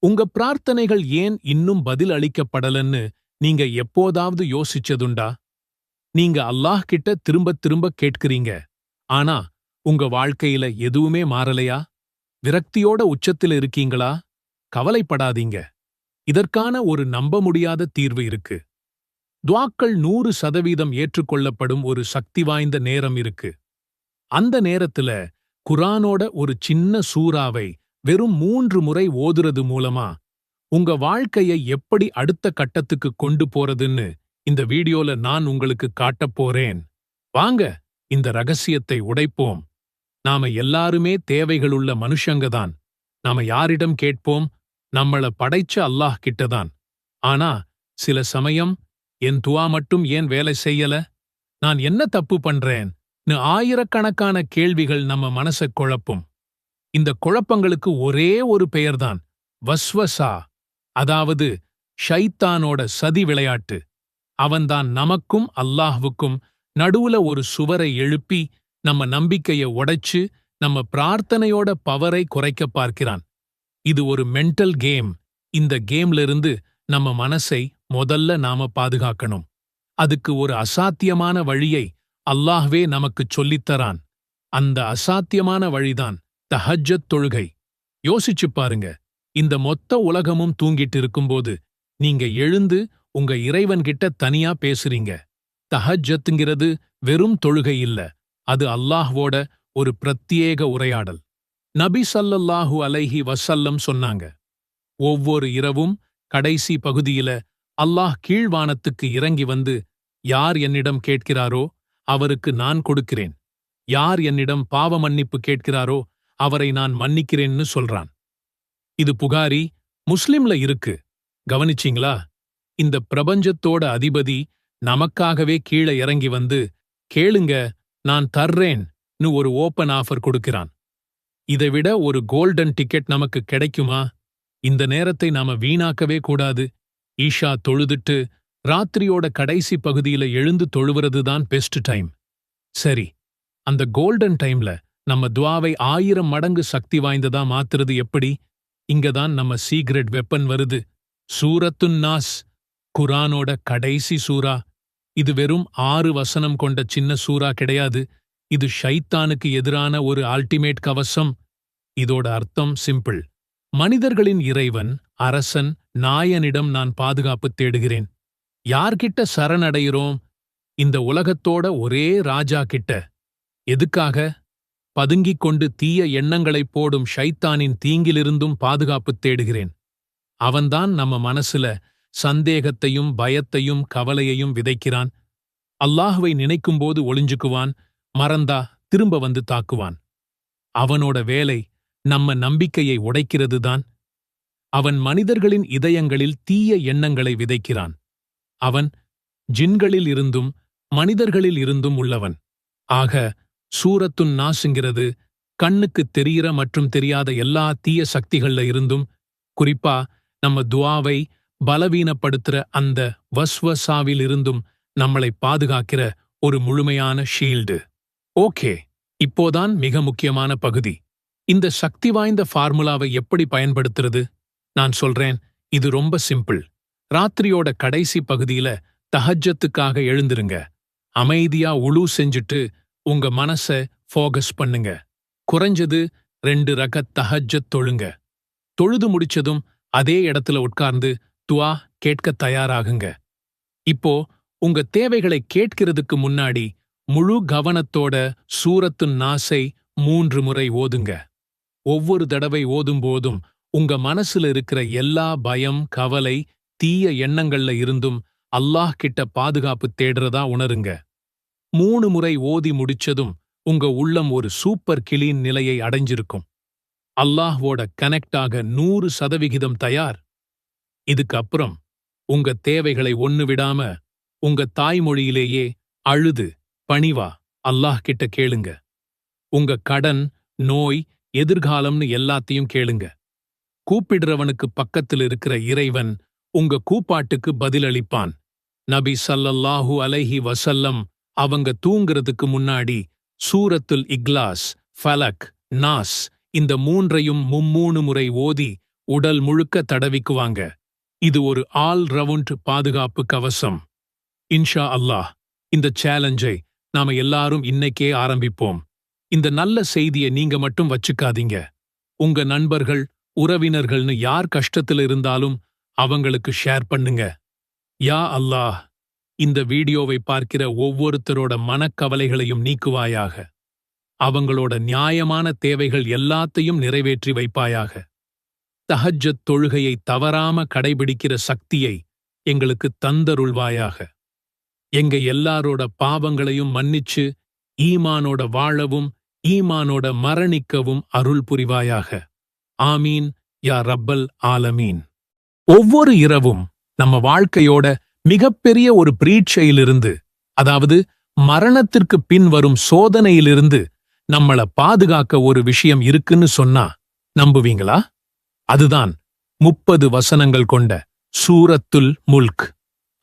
உங்க பிரார்த்தனைகள் ஏன் இன்னும் பதில் அளிக்கப்படலன்னு நீங்க எப்போதாவது யோசிச்சதுண்டா? நீங்க அல்லாஹ் கிட்ட திரும்பத் திரும்ப கேட்கிறீங்க. ஆனா உங்க வாழ்க்கையில எதுவுமே மாறலையா? விரக்தியோட உச்சத்தில இருக்கீங்களா? கவலைப்படாதீங்க. இதற்கான ஒரு நம்ப முடியாத தீர்வு இருக்கு. துஆக்கள் 100% ஏற்றுக்கொள்ளப்படும் ஒரு சக்தி வாய்ந்த நேரம் இருக்கு. அந்த நேரத்துல குர்ஆனோட ஒரு சின்ன சூறாவை வெறும் 3 முறை ஓதுறது மூலமா உங்க வாழ்க்கைய எப்படி அடுத்த கட்டத்துக்கு கொண்டு போறதுன்னு இந்த வீடியோல நான் உங்களுக்கு காட்டப் போறேன். வாங்க இந்த ரகசியத்தை உடைப்போம். நாம எல்லாருமே தேவைகளுள்ள மனுஷங்க தான். நாம யாரிடம் கேட்போம்? நம்மள படைச்ச அல்லாஹ் கிட்டதான். ஆனா சில சமயம் என் துஆ மட்டும் ஏன் வேலை செய்யல? நான் என்ன தப்பு பண்றேன்? ஆயிரக்கணக்கான கேள்விகள் நம்ம மனசைக் குழப்பும். இந்த குழப்பங்களுக்கு ஒரே ஒரு பெயர்தான் வஸ்வசா, அதாவது ஷைத்தானோட சதி விளையாட்டு. அவன்தான் நமக்கும் அல்லாஹ்வுக்கும் நடுவுல ஒரு சுவரை எழுப்பி நம்ம நம்பிக்கைய உடைச்சு நம்ம பிரார்த்தனையோட பவரை குறைக்க பார்க்கிறான். இது ஒரு மென்டல் கேம். இந்த கேம்ல இருந்து நம்ம மனசை முதல்ல நாம பாதுகாக்கணும். அதுக்கு ஒரு அசாத்தியமான வழியை அல்லாஹ்வே நமக்குச் சொல்லித்தரான். அந்த அசாத்தியமான வழிதான் தஹஜ்ஜத் தொழுகை. யோசிச்சுப் பாருங்க. இந்த மொத்த உலகமும் தூங்கிட்டு இருக்கும்போது நீங்க எழுந்து உங்க இறைவன்கிட்ட தனியா பேசுறீங்க. தஹஜ்ஜத்ங்கிறது வெறும் தொழுகை இல்ல. அது அல்லாஹ்வோட ஒரு பிரத்யேக உரையாடல். நபி ஸல்லல்லாஹு அலைஹி வஸல்லம் சொன்னாங்க, ஒவ்வொரு இரவும் கடைசி பகுதியில அல்லாஹ் கீழ்வானத்துக்கு இறங்கி வந்து, யார் என்னிடம் கேட்கிறாரோ அவருக்கு நான் கொடுக்கிறேன். யார் என்னிடம் பாவ மன்னிப்பு கேட்கிறாரோ அவரை நான் மன்னிக்கிறேன்னு சொல்றான். இது புகாரி, முஸ்லிம்ல இருக்கு. கவனிச்சீங்களா? இந்த பிரபஞ்சத்தோட அதிபதி நமக்காகவே கீழே இறங்கி வந்து, கேளுங்க நான் தர்றேன்னு ஒரு ஓப்பன் ஆஃபர் கொடுக்கிறான். இதைவிட ஒரு கோல்டன் டிக்கெட் நமக்கு கிடைக்குமா? இந்த நேரத்தை நாம வீணாக்கவே கூடாது. ஈஷா தொழுதுட்டு ராத்திரியோட கடைசி பகுதியில எழுந்து தொழுவுறதுதான் பெஸ்ட் டைம். சரி, அந்த கோல்டன் டைம்ல நம்ம துஆவை 1000 மடங்கு சக்தி வாய்ந்ததா மாத்துறது எப்படி? இங்கதான் நம்ம சீக்ரெட் வெப்பன் வருது. சூரத்துன் நாஸ், குர்ஆனோட கடைசி சூரா. இது வெறும் 6 வசனம் கொண்ட சின்ன சூரா கிடையாது. இது ஷைத்தானுக்கு எதிரான ஒரு அல்டிமேட் கவசம். இதோட அர்த்தம் சிம்பிள். மனிதர்களின் இறைவன், அரசன், நாயனிடம் நான் பாதுகாப்பு தேடுகிறேன். யார்கிட்ட சரணடைகிறோம்? இந்த உலகத்தோட ஒரே ராஜா கிட்ட. எதுக்காக? பதுங்கிக் கொண்டு தீய எண்ணங்களைப் போடும் ஷைத்தானின் தீங்கிலிருந்தும் பாதுகாப்பு தேடுகிறேன். அவன்தான் நம்ம மனசுல சந்தேகத்தையும் பயத்தையும் கவலையையும் விதைக்கிறான். அல்லாஹ்வை நினைக்கும்போது ஒளிஞ்சுக்குவான், மறந்தா திரும்ப வந்து தாக்குவான். அவனோட வேலை நம்ம நம்பிக்கையை உடைக்கிறதுதான். அவன் மனிதர்களின் இதயங்களில் தீய எண்ணங்களை விதைக்கிறான். அவன் ஜின்களில் இருந்தும் மனிதர்களில் இருந்தும் உள்ளவன். ஆக சூரத்துன் நாஸ்ங்கிறது கண்ணுக்குத் தெரிகிற மற்றும் தெரியாத எல்லா தீய சக்திகள்ல இருந்தும், குறிப்பா நம்ம துஆவை பலவீனப்படுத்துற அந்த வஸ்வசாவில் இருந்தும் நம்மளை பாதுகாக்கிற ஒரு முழுமையான ஷீல்டு. ஓகே, இப்போதான் மிக முக்கியமான பகுதி. இந்த சக்தி வாய்ந்த ஃபார்முலாவை எப்படி பயன்படுத்துறது? நான் சொல்றேன், இது ரொம்ப சிம்பிள். ராத்திரியோட கடைசி பகுதியில தஹஜ்ஜத்துக்காக எழுந்திருங்க. அமைதியா உளு செஞ்சுட்டு உங்க மனச ஃபோகஸ் பண்ணுங்க. குறைஞ்சது 2 ரகத் தஹஜ்ஜத் தொழுங்க. தொழுது முடிச்சதும் அதே இடத்துல உட்கார்ந்து துஆ கேட்க தயாராகுங்க. இப்போ உங்க தேவைகளை கேட்கிறதுக்கு முன்னாடி முழு கவனத்தோட சூரத்துன் நாஸை 3 முறை ஓதுங்க. ஒவ்வொரு தடவை ஓதும்போதும் உங்க மனசுல இருக்கிற எல்லா பயம், கவலை, தீய எண்ணங்கள்ல இருந்தும் அல்லாஹ் கிட்ட பாதுகாப்பு தேடுறதா உணருங்க. 3 முறை ஓதி முடிச்சதும் உங்க உள்ளம் ஒரு சூப்பர் கிளீன் நிலையை அடைஞ்சிருக்கும். அல்லாஹ்வோட கனெக்ட் ஆக 100% தயார். இதுக்கு அப்புறம் உங்க தேவைகளை ஒண்ணு விடாம உங்க தாய்மொழியிலேயே அழுது பணிவா அல்லாஹ் கிட்ட கேளுங்க. உங்க கடன், நோய், எதிர்காலம்னு எல்லாத்தையும் கேளுங்க. கூப்பிடுறவனுக்கு பக்கத்தில் இருக்கிற இறைவன் உங்க கூப்பாட்டுக்கு பதிலளிப்பான். நபி ஸல்லல்லாஹு அலைஹி வஸல்லம் அவங்க தூங்குறதுக்கு முன்னாடி சூரத்துல் இக்லாஸ், ஃபலக், நாஸ் இந்த 3ஐயும் 3 முறை ஓதி உடல் முழுக்க தடவிக்குவாங்க. இது ஒரு ஆல் ரவுண்ட் பாதுகாப்பு கவசம். இன்ஷா அல்லாஹ் இந்த சேலஞ்சை நாம எல்லாரும் இன்னைக்கே ஆரம்பிப்போம். இந்த நல்ல செய்தியை நீங்க மட்டும் வச்சுக்காதீங்க. உங்க நண்பர்கள், உறவினர்கள்னு யார் கஷ்டத்துல இருந்தாலும் அவங்களுக்கு ஷேர் பண்ணுங்க. யா அல்லாஹ், இந்த வீடியோவை பார்க்கிற ஒவ்வொருத்தரோட மனக்கவலைகளையும் நீக்குவாயாக. அவங்களோட நியாயமான தேவைகள் எல்லாத்தையும் நிறைவேற்றி வைப்பாயாக. தஹஜ்ஜத் தொழுகையை தவறாம கடைபிடிக்கிற சக்தியை எங்களுக்கு தந்தருள்வாயாக. எங்க எல்லாரோட பாவங்களையும் மன்னிச்சு ஈமானோட வாழவும் ஈமானோட மரணிக்கவும் அருள் புரிவாயாக. ஆமீன் யா ரப்பல் ஆலமீன். ஒவ்வொரு இரவும் நம்ம வாழ்க்கையோட மிகப்பெரிய ஒரு பிரீட்சையிலிருந்து, அதாவது மரணத்திற்கு பின் வரும் சோதனையிலிருந்து நம்மள பாதுகாக்க ஒரு விஷயம் இருக்குன்னு சொன்னா நம்புவீங்களா? அதுதான் 30 வசனங்கள் கொண்ட சூரத்துல் முல்க்.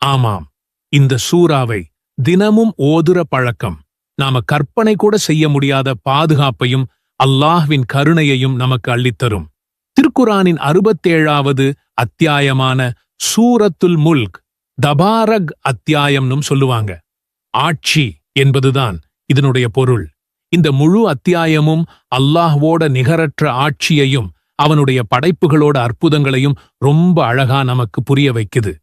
ஆமாம், இந்த சூறாவை தினமும் ஓதுற பழக்கம் நாம கற்பனை கூட செய்ய முடியாத பாதுகாப்பையும் அல்லாஹ்வின் கருணையையும் நமக்கு அள்ளித்தரும். திருக்குரானின் 67வது அத்தியாயமான சூரத்துல் முல்க் தபாரக் அத்தியாயம்னும் சொல்லுவாங்க. ஆட்சி என்பதுதான் இதனுடைய பொருள். இந்த முழு அத்தியாயமும் அல்லாஹ்வோட நிகரற்ற ஆட்சியையும் அவனுடைய படைப்புகளோட அற்புதங்களையும் ரொம்ப அழகா நமக்கு புரிய வைக்குது.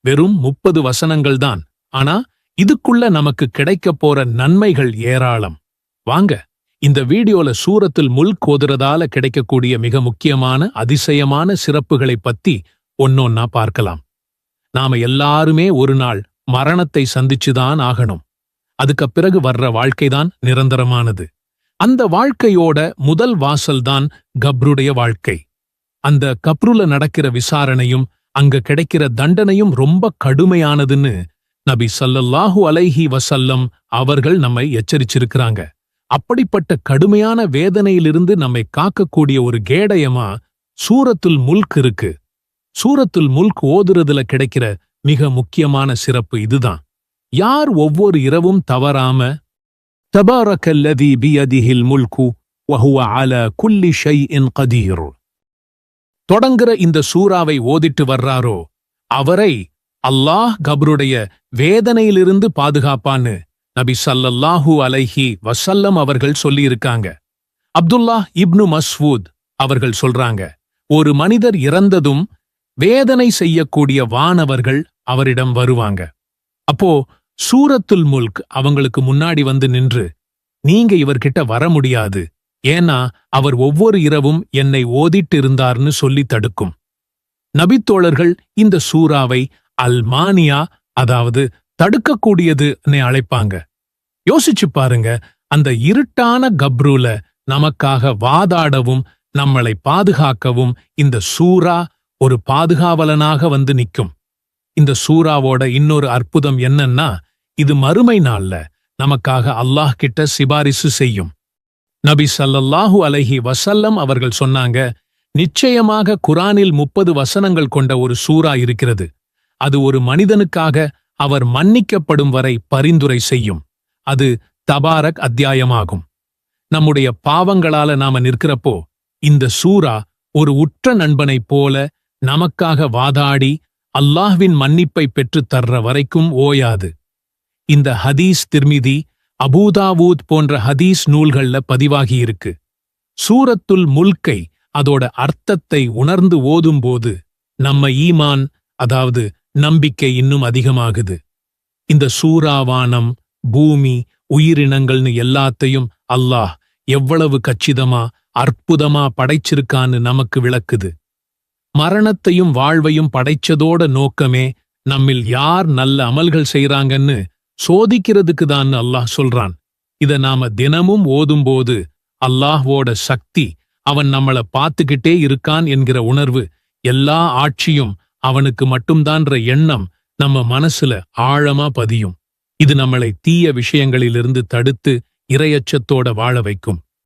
வெறும் 30 வசனங்கள் தான், ஆனா இதுக்குள்ள நமக்கு கிடைக்கப் போற நன்மைகள் ஏராளம். வாங்க இந்த வீடியோல சூரத்துல் முல்க் ஓதுறதால கிடைக்கக்கூடிய மிக முக்கியமான அதிசயமான சிறப்புகளை பத்தி ஒன்னொன்னா பார்க்கலாம். நாம எல்லாருமே ஒரு நாள் மரணத்தை சந்திச்சுதான் ஆகணும். அதுக்கு பிறகு வர்ற வாழ்க்கைதான் நிரந்தரமானது. அந்த வாழ்க்கையோட முதல் வாசல்தான் கப்ருடைய வாழ்க்கை. அந்த கப்ருல நடக்கிற விசாரணையும் அங்க கிடைக்கிற தண்டனையும் ரொம்ப கடுமையானதுன்னு நபி ஸல்லல்லாஹு அலைஹி வஸல்லம் அவர்கள் நம்மை எச்சரிச்சிருக்கிறாங்க. அப்படிப்பட்ட கடுமையான வேதனையிலிருந்து நம்மை காக்கக்கூடிய ஒரு கேடயமா சூரத்துல் முல்க் இருக்கு. சூரத்துல் முல்க் ஓதுறதுல கிடைக்கிற மிக முக்கியமான சிறப்பு இதுதான். யார் ஒவ்வொரு இரவும் தவறாம தபாரக்கல்லதி பியதிஹில் முல்கு வஹுவ அலா குல்லி ஷைஇன் கதீர் தொடங்குற இந்த சூறாவை ஓதிட்டு வர்றாரோ அவரை அல்லாஹ் கப்ருடைய வேதனையிலிருந்து பாதுகாப்பான்னு நபி ஸல்லல்லாஹு அலைஹி வஸல்லம் அவர்கள் சொல்லியிருக்காங்க. அப்துல்லாஹ் இப்னு மஸ்ஊத் அவர்கள் சொல்றாங்க, ஒரு மனிதர் இறந்ததும் வேதனை செய்யக்கூடிய வானவர்கள் அவரிடம் வருவாங்க. அப்போ சூரத்துல் முல்க் அவங்களுக்கு முன்னாடி வந்து நின்று, நீங்க இவர்கிட்ட வர முடியாது, ஏன்னா அவர் ஒவ்வொரு இரவும் என்னை ஓதிட்டு இருந்தார்னு சொல்லி தடுக்கும். நபித்தோழர்கள் இந்த சூறாவை அல்மானியா, அதாவது தடுக்கக்கூடியதுன்னு அழைப்பாங்க. யோசிச்சு பாருங்க, அந்த இருட்டான கப்ரூல நமக்காக வாதாடவும் நம்மளை பாதுகாக்கவும் இந்த சூரா ஒரு பாதுகாவலனாக வந்து நிற்கும். இந்த சூறாவோட இன்னொரு அற்புதம் என்னன்னா, இது மறுமை நாள்ல நமக்காக அல்லாஹ் கிட்ட சிபாரிசு செய்யும். நபி ஸல்லல்லாஹு அலைஹி வஸல்லம் அவர்கள் சொன்னாங்க, நிச்சயமாக குரானில் 30 வசனங்கள் கொண்ட ஒரு சூரா இருக்கிறது. அது ஒரு மனிதனுக்காக அவர் மன்னிக்கப்படும் வரை பரிந்துரை செய்யும். அது தபாரக் அத்தியாயமாகும். நம்முடைய பாவங்களால நாம நிற்கிறப்போ இந்த சூரா ஒரு உற்ற நண்பனைப் போல நமக்காக வாதாடி அல்லாஹ்வின் மன்னிப்பை பெற்றுத் தர்ற வரைக்கும் ஓயாது. இந்த ஹதீஸ் திர்மிதி, அபூதாவூத் போன்ற ஹதீஸ் நூல்கள்ல பதிவாகியிருக்கு. சூரத்துல் முல்கை அதோட அர்த்தத்தை உணர்ந்து ஓதும்போது நம்ம ஈமான், அதாவது நம்பிக்கை இன்னும் அதிகமாகுது. இந்த சூறாவானம், பூமி, உயிரினங்கள்னு எல்லாத்தையும் அல்லாஹ் எவ்வளவு கச்சிதமா அற்புதமா படைச்சிருக்கான்னு நமக்கு விளக்குது. மரணத்தையும் வாழ்வையும் படைச்சதோட நோக்கமே நம்மில் யார் நல்ல அமல்கள் செய்றாங்கன்னு சோதிக்கிறதுக்கு தான் அல்லாஹ் சொல்றான். இத நாம தினமும் ஓதும்போது அல்லாஹ்வோட சக்தி, அவன் நம்மள பார்த்துக்கிட்டே இருக்கான் என்கிற உணர்வு, எல்லா ஆட்சியும் அவனுக்கு மட்டும்தான்ற எண்ணம் நம்ம மனசுல ஆழமா பதியும். இது நம்மளை தீய விஷயங்களிலிருந்து தடுத்து இறையச்சத்தோட வாழ வைக்கும்.